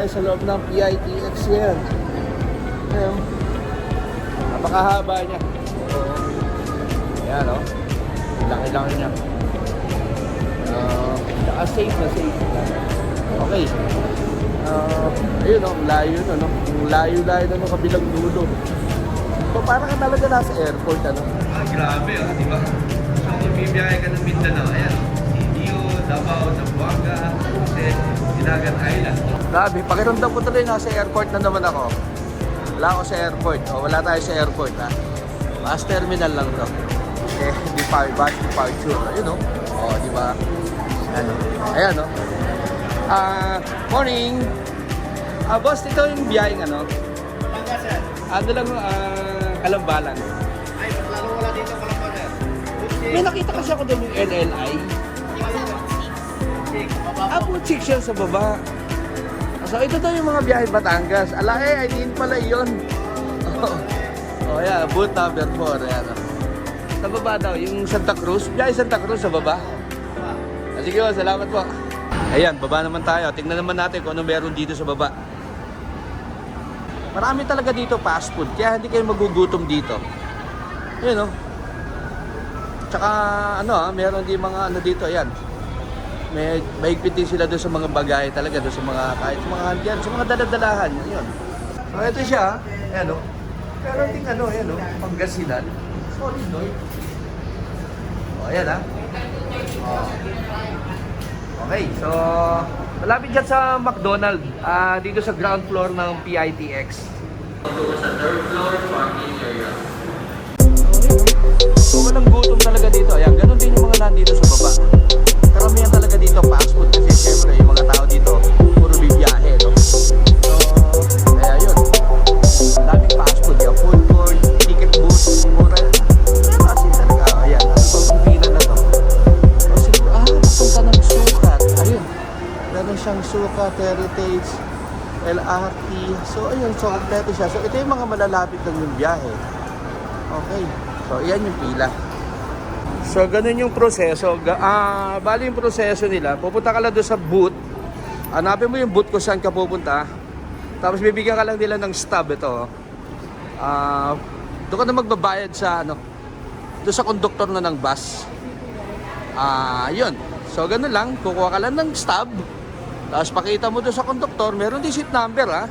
tayo sa loob ng PITX yan. Ayan. Napakahaba niya. So, ayan o. Laki-laki niya. Saka safe na safe. Okay. Ayun o, layo na no. Layo-layo na no, kabilang dulo. So parang ka talaga nasa airport ano. Grabe di ba? So kung bibiyahe ka ng Mindanao, ayan, Sidio, Davao, Zamboanga, Dinagat Island. Grabe, pakiramdam ko tuloy nasa airport na naman ako. Wala ako sa airport. O, wala tayo sa airport ha. Bus terminal lang to. Okay, bus departure. Ayun o. O, di ba? Ano? Ayan o. Morning. Boss, ito yung biyaheng ano? Pangasinan. Ano lang, Kalambalan. Ay, lalo wala dito Kalambalan. May nakita kasi ako doon yung NLI. Putsik siya sa baba. So ito daw yung mga biyahe Batangas. Ala ay din pala yun. Oh yeah, boot number 4. Ayan. Sa baba daw, yung Santa Cruz. Biyahe Santa Cruz sa baba. Sige po, salamat po. Ayan, baba naman tayo. Tingnan naman natin kung ano meron dito sa baba. Marami talaga dito fast food, kaya hindi kayo magugutom dito. Ayan o. Tsaka meron din mga ano dito, ayan. May mahigpit din sila doon sa mga bagay talaga, doon sa mga kahit sa mga handyan, sa mga daladalahan. Ayan. So ito siya, ayan o. Meron din ayan o, Pangasinan. Solid no. O, ayan ha. Okay, so malapit dyan sa McDonald's, dito sa ground floor ng PITX. Sa third floor, parking area. So walang gutom talaga dito. Ayan, ganun din yung mga nandito sa baba. Karamihan talaga dito fast food kasi syempre yung mga tao dito puro bibiyahe, no? So, kaya yun. Daming fast food, yung food court, ticket booth, mura. Pero asin talaga, ayan, ano ba kung pila na to? So, siguro, papunta ng sukat. Ayun, meron siyang sukat, heritage, LRT. So, ayun, so kompleto siya. So, ito yung mga malalapit lang yung biyahe. Okay. So, iyan yung pila. So, ganun yung proseso. Bali yung proseso nila. Pupunta ka lang doon sa booth. Hanapin mo yung booth kung saan ka pupunta. Tapos, bibigyan ka lang nila ng stub. Ito. Doon ka na magbabayad sa, doon sa conductor na ng bus. Yun. So, ganun lang. Kukuha ka lang ng stub. Tapos, pakita mo doon sa conductor. Meron din seat number, ha.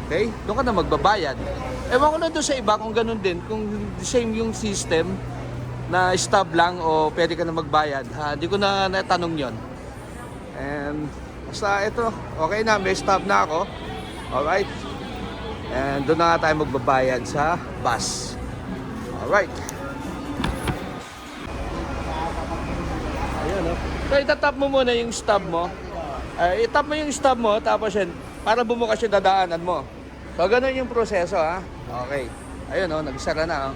Okay? Doon ka na magbabayad. Ewan ko na doon sa iba kung ganun din. Kung same yung system na stub lang o pwede ka na magbayad. Hindi ko na natanong yon. And basta ito, okay na. May stub na ako. Alright. And doon na nga tayo magbabayad sa bus. Alright. Ayan o. So itatap mo muna yung stub mo. Itap mo yung stub mo tapos yun, para bumukas yung dadaanan mo. So ganun yung proseso ha. Okay. Ayun o, nagsara na o.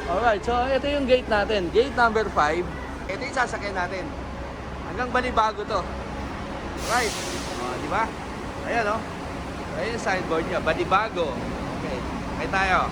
Alright, so ito yung gate natin. Gate number 5. Ito yung sasakyan natin. Hanggang Balibago to. Right. Di ba? Ayan o. Ayan yung signboard niya. Balibago. Okay. Okay tayo.